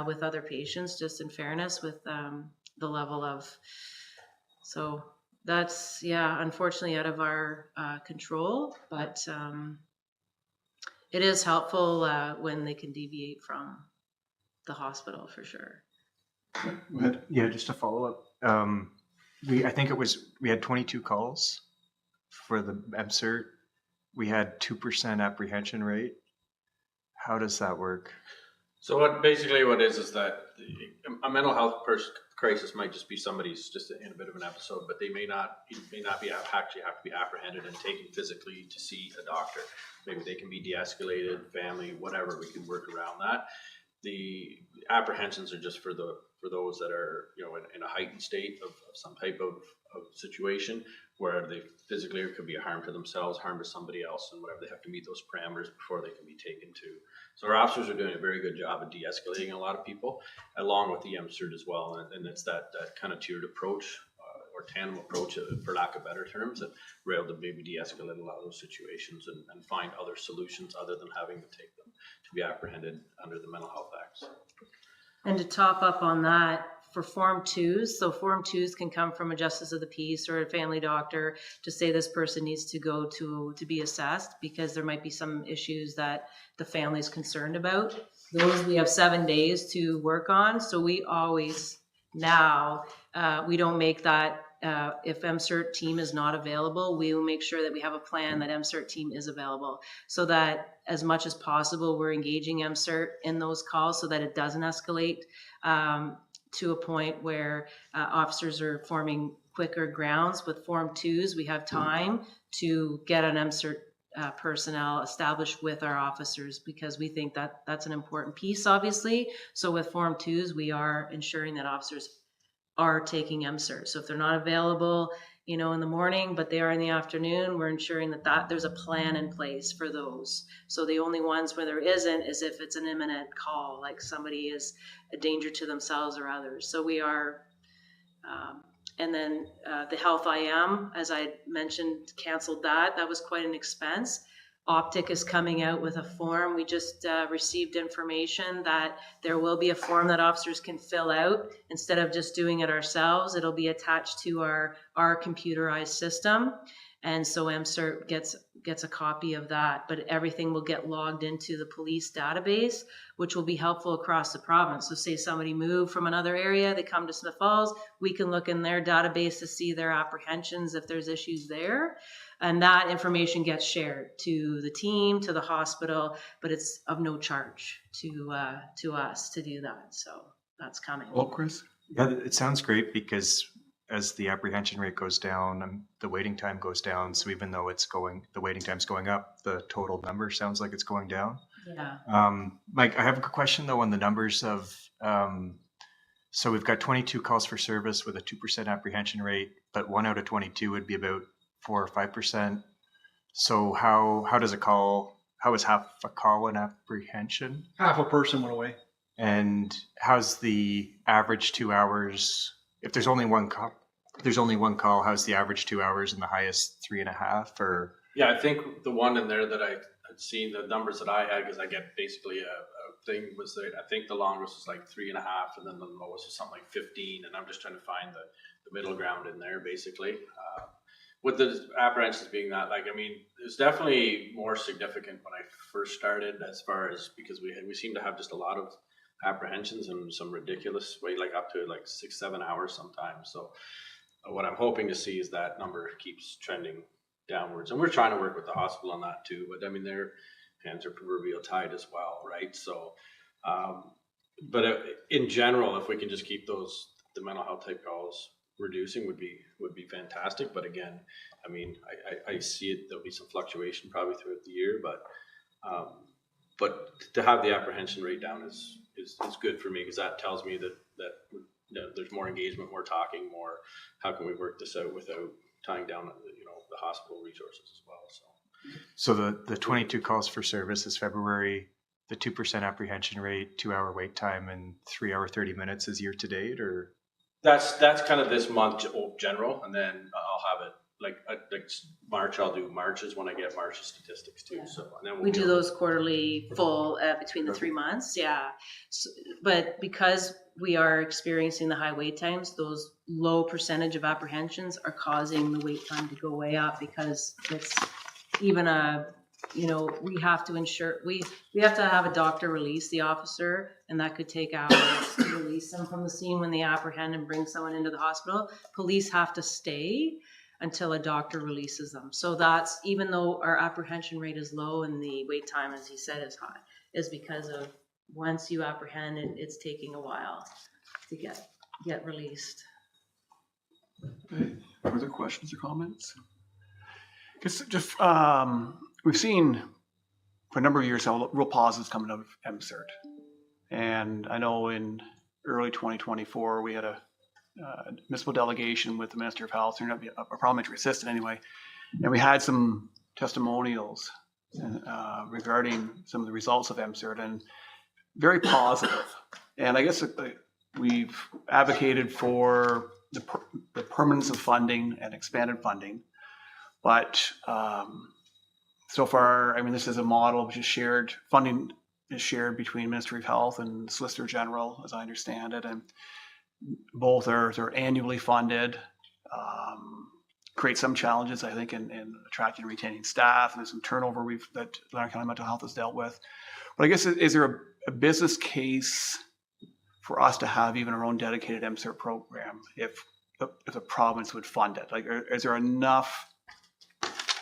with other patients, just in fairness with the level of, so that's, unfortunately out of our control, but it is helpful when they can deviate from the hospital, for sure. Go ahead. Yeah, just to follow up. I think we had 22 calls for the MCERT. We had 2% apprehension rate. How does that work? So what it is that a mental health crisis might just be somebody's just in a bit of an episode, but they may not actually have to be apprehended and taken physically to see a doctor. Maybe they can be de-escalated, family, whatever. We can work around that. The apprehensions are just for those that are in a heightened state of some type of situation where they physically could be a harm to themselves, harm to somebody else, and whatever. They have to meet those parameters before they can be taken to. So our officers are doing a very good job of de-escalating a lot of people, along with the MCERT as well, and it's that kind of tiered approach or tandem approach, for lack of better terms, that we're able to maybe de-escalate a lot of those situations and find other solutions other than having to take them to be apprehended under the Mental Health Acts. And to top up on that, for Form 2s. So Form 2s can come from a justice of the peace or a family doctor to say this person needs to go to be assessed because there might be some issues that the family is concerned about. Those we have 7 days to work on. So we always now, we don't make that, if MCERT team is not available, we will make sure that we have a plan that MCERT team is available so that as much as possible, we're engaging MCERT in those calls so that it doesn't escalate to a point where officers are forming quicker grounds. With Form 2s, we have time to get an MCERT personnel established with our officers because we think that that's an important piece, obviously. So with Form 2s, we are ensuring that officers are taking MCERT. So if they're not available, in the morning, but they are in the afternoon, we're ensuring that there's a plan in place for those. So the only ones where there isn't is if it's an imminent call, like somebody is a danger to themselves or others. So we are, and then the Health IM, as I mentioned, canceled that. That was quite an expense. Optic is coming out with a form. We just received information that there will be a form that officers can fill out. Instead of just doing it ourselves, it'll be attached to our computerized system. And so MCERT gets a copy of that, but everything will get logged into the police database, which will be helpful across the province. So say somebody moved from another area, they come to Smith Falls, we can look in their database to see their apprehensions if there's issues there. And that information gets shared to the team, to the hospital, but it's of no charge to us to do that. So that's coming. Well, Chris? Yeah, it sounds great because as the apprehension rate goes down, the waiting time goes down. So even though the waiting time's going up, the total number sounds like it's going down. Yeah. Mike, I have a question though on the numbers of, so we've got 22 calls for service with a 2% apprehension rate, but 1 out of 22 would be about 4 or 5%. So how is half a call an apprehension? Half a person went away. And how's the average 2 hours? If there's only one call, how's the average 2 hours and the highest 3.5? Or Yeah, I think the one in there that I had seen, the numbers that I had, because I get basically a thing was that I think the longest was like 3.5, and then the lowest was something like 15. And I'm just trying to find the middle ground in there, basically. With the apprehensions being that, it's definitely more significant when I first started, as far as because we seem to have just a lot of apprehensions in some ridiculous way, like up to 6-7 hours sometimes. So what I'm hoping to see is that number keeps trending downwards, and we're trying to work with the hospital on that too. But their hands are proverbial tied as well, right? So, but in general, if we can just keep the mental health type calls reducing would be fantastic. But again, I see it, there'll be some fluctuation probably throughout the year, but to have the apprehension rate down is good for me, because that tells me that there's more engagement, more talking, more how can we work this out without tying down the hospital resources as well. So the 22 calls for service is February, the 2% apprehension rate, 2 hour wait time, and 3 hour 30 minutes is year to date, or? That's kind of this month general, and then I'll have it like March. I'll do March's when I get March's statistics too. Yeah. So and then we do those quarterly full between the 3 months. Yeah, but because we are experiencing the high wait times, those low percentage of apprehensions are causing the wait time to go way up, because it's even we have to ensure we have to have a doctor release the officer, and that could take hours to release them from the scene when they apprehend and bring someone into the hospital. Police have to stay until a doctor releases them. So that's, even though our apprehension rate is low and the wait time, as he said, is high, is because of once you apprehend, it's taking a while to get released. Further questions or comments? Just we've seen for a number of years how real positives coming out of MCERT. And I know in early 2024, we had a municipal delegation with the Minister of Health, or a parliamentary assistant anyway, and we had some testimonials regarding some of the results of MCERT, and very positive. And I guess we've advocated for the permanence of funding and expanded funding. But so far, this is a model which is shared. Funding is shared between Ministry of Health and Solicitor General, as I understand it. And both are annually funded. Create some challenges, I think, in attracting and retaining staff, and there's some turnover that Lanark County Mental Health has dealt with. But I guess, is there a business case for us to have even our own dedicated MCERT program if the province would fund it? Like, is there enough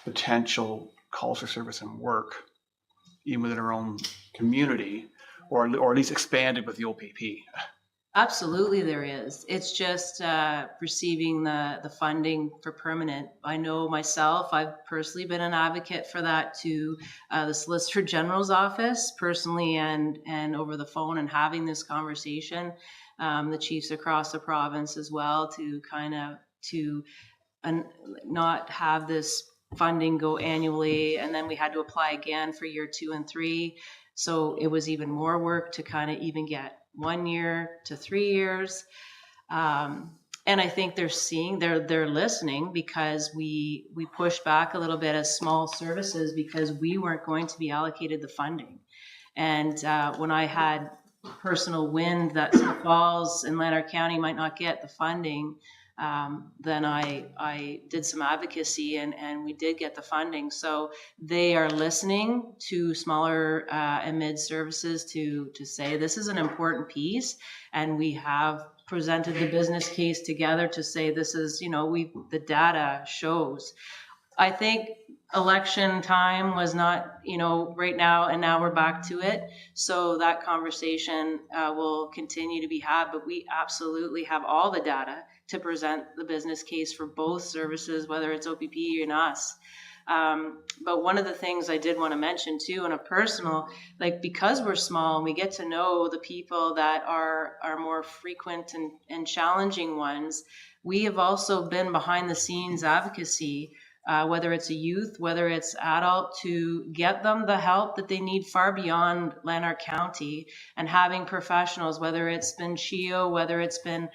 potential calls for service and work even within our own community, or at least expanded with the OPP? Absolutely there is. It's just receiving the funding for permanent. I know myself, I've personally been an advocate for that to the Solicitor General's office personally and over the phone, and having this conversation, the chiefs across the province as well, to kind of not have this funding go annually, and then we had to apply again for year 2 and 3. So it was even more work to kind of even get 1 year to 3 years. And I think they're listening, because we pushed back a little bit as small services because we weren't going to be allocated the funding. And when I had personal wind that Smith Falls and Lanark County might not get the funding, then I did some advocacy and we did get the funding. So they are listening to smaller and mid services to say this is an important piece, and we have presented the business case together to say this is, the data shows. I think election time was not, right now, and now we're back to it. So that conversation will continue to be had, but we absolutely have all the data to present the business case for both services, whether it's OPP or us. But one of the things I did want to mention too, on a personal, because we're small and we get to know the people that are more frequent and challenging ones, we have also been behind the scenes advocacy, whether it's a youth, whether it's adult, to get them the help that they need far beyond Lanark County, and having professionals, whether it's been CHEO, whether it's been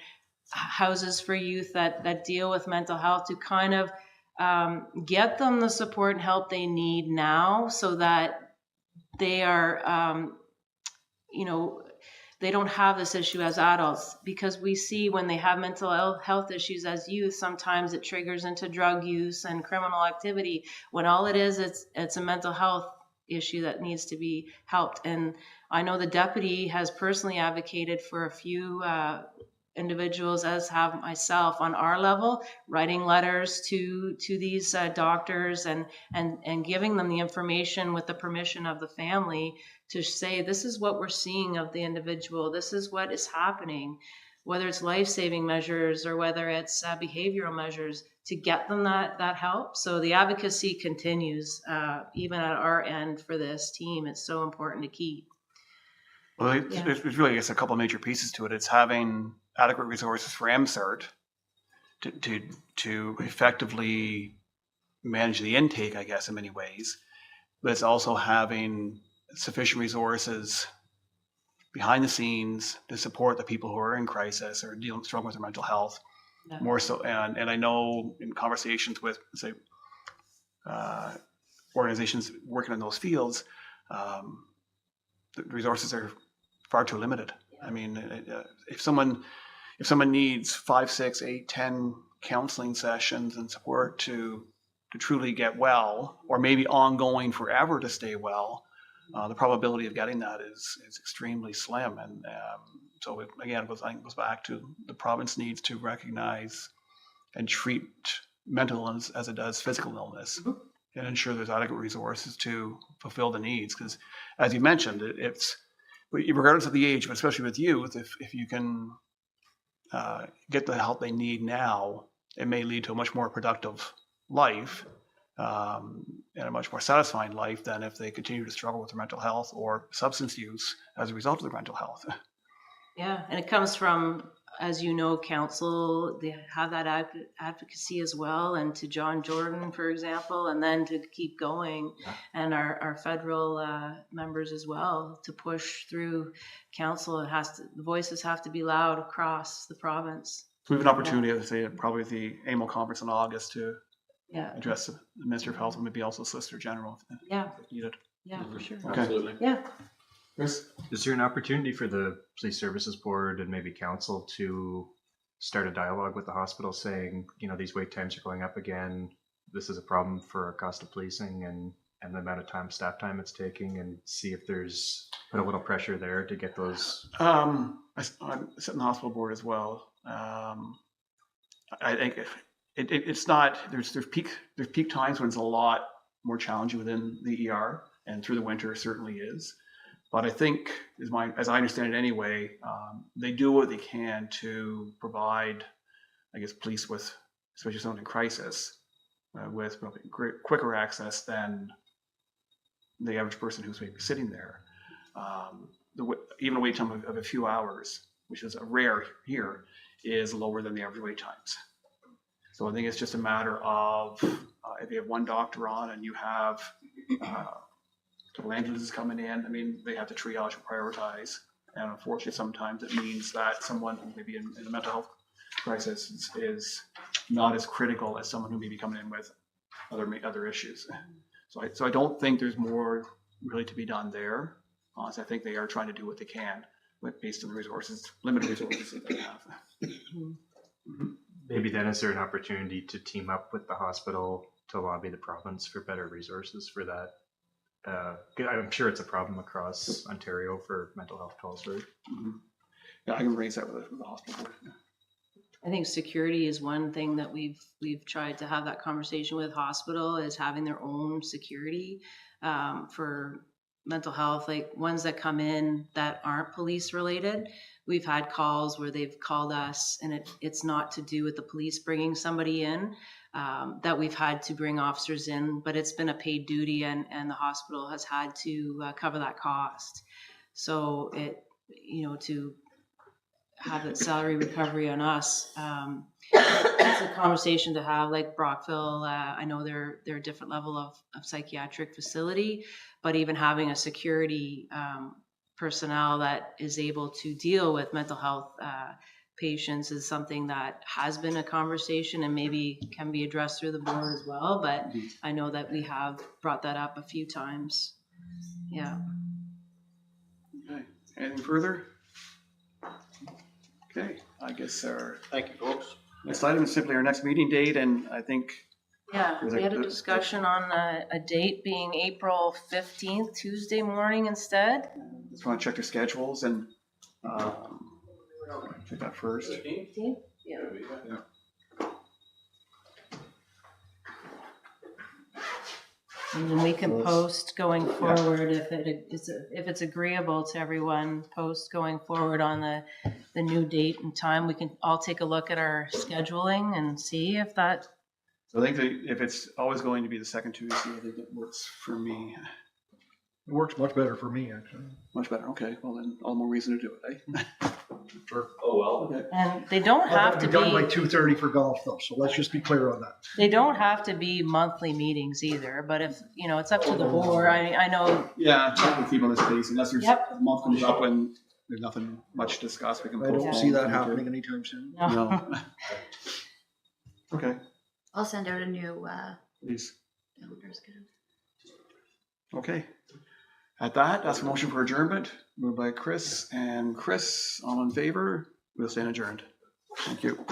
houses for youth that deal with mental health, to kind of get them the support and help they need now, so that they are, they don't have this issue as adults. Because we see when they have mental health issues as youth, sometimes it triggers into drug use and criminal activity, when all it is, it's a mental health issue that needs to be helped. And I know the deputy has personally advocated for a few individuals, as have myself, on our level, writing letters to these doctors and giving them the information with the permission of the family, to say this is what we're seeing of the individual, this is what is happening, whether it's life-saving measures or whether it's behavioral measures, to get them that help. So the advocacy continues, even at our end for this team. It's so important to keep. Well, it's really, I guess, a couple of major pieces to it. It's having adequate resources for MCERT to effectively manage the intake, I guess, in many ways. But it's also having sufficient resources behind the scenes to support the people who are in crisis or struggling with their mental health. Yeah. More so, and I know in conversations with, say, organizations working in those fields, the resources are far too limited. I mean, if someone needs 5, 6, 8, 10 counseling sessions and support to truly get well, or maybe ongoing forever to stay well, the probability of getting that is extremely slim. And so it, again, I think goes back to the province needs to recognize and treat mental illness as it does physical illness, and ensure there's adequate resources to fulfill the needs. Because as you mentioned, it's regardless of the age, but especially with youth, if you can get the help they need now, it may lead to a much more productive life and a much more satisfying life than if they continue to struggle with their mental health or substance use as a result of their mental health. Yeah, and it comes from, as you know, council, they have that advocacy as well, and to John Jordan, for example, and then to keep going, and our federal members as well, to push through council. The voices have to be loud across the province. We have an opportunity, as I say, probably at the AMO conference in August to address the Minister of Health and maybe also Solicitor General if needed. Yeah, for sure. Okay. Absolutely. Yeah. Chris? Is there an opportunity for the Police Services Board and maybe council to start a dialogue with the hospital saying, you know, these wait times are going up again. This is a problem for cost of policing and the amount of time, staff time it's taking, and see if there's put a little pressure there to get those. I'm sitting on the hospital board as well. I think it's not, there's peak times when it's a lot more challenging within the ER, and through the winter it certainly is. But I think, as I understand it anyway, they do what they can to provide, I guess, police with, especially someone in crisis, with probably quicker access than the average person who's maybe sitting there. Even a wait time of a few hours, which is rare here, is lower than the average wait times. So I think it's just a matter of if you have one doctor on and you have couple ambulances coming in, I mean, they have to triage and prioritize. And unfortunately, sometimes it means that someone who may be in a mental health crisis is not as critical as someone who may be coming in with other issues. So I don't think there's more really to be done there. Honestly, I think they are trying to do what they can based on the resources, limited resources that they have. Maybe then is there an opportunity to team up with the hospital to lobby the province for better resources for that? I'm sure it's a problem across Ontario for mental health calls, right? Yeah, I can raise that with the hospital board. I think security is one thing that we've tried to have that conversation with hospital, is having their own security for mental health, like ones that come in that aren't police related. We've had calls where they've called us and it's not to do with the police bringing somebody in, that we've had to bring officers in, but it's been a paid duty and the hospital has had to cover that cost. So to have that salary recovery on us, it's a conversation to have. Like Brockville, I know they're a different level of psychiatric facility, but even having a security personnel that is able to deal with mental health patients is something that has been a conversation and maybe can be addressed through the board as well. But I know that we have brought that up a few times. Yeah. Okay. Anything further? Okay. I guess our Thank you, folks. next item is simply our next meeting date, and I think Yeah, we had a discussion on a date being April 15th, Tuesday morning instead. just want to check their schedules and check that first. 15th? Yeah. And then we can post going forward if it's agreeable to everyone, post going forward on the new date and time. We can all take a look at our scheduling and see if that. So I think that if it's always going to be the second Tuesday, I think it works for me. It works much better for me, actually. Much better. Okay. Well, then all the more reason to do it, eh? Sure. Oh, well. Okay. And they don't have to Be done by be, 2:30 for golf though, so let's just be clear on that. they don't have to be monthly meetings either, but if, it's up to the board. I know. Yeah, try to keep on this pace unless there's Yep. a month comes up when there's nothing much to discuss. We can I don't postpone see that if we happening anytime soon. do. No. Okay. I'll send out a new Please. calendar schedule. Okay. At that, that's a motion for adjournment. Moved by Chris and Chris. All in favor? We'll stand adjourned. Thank you.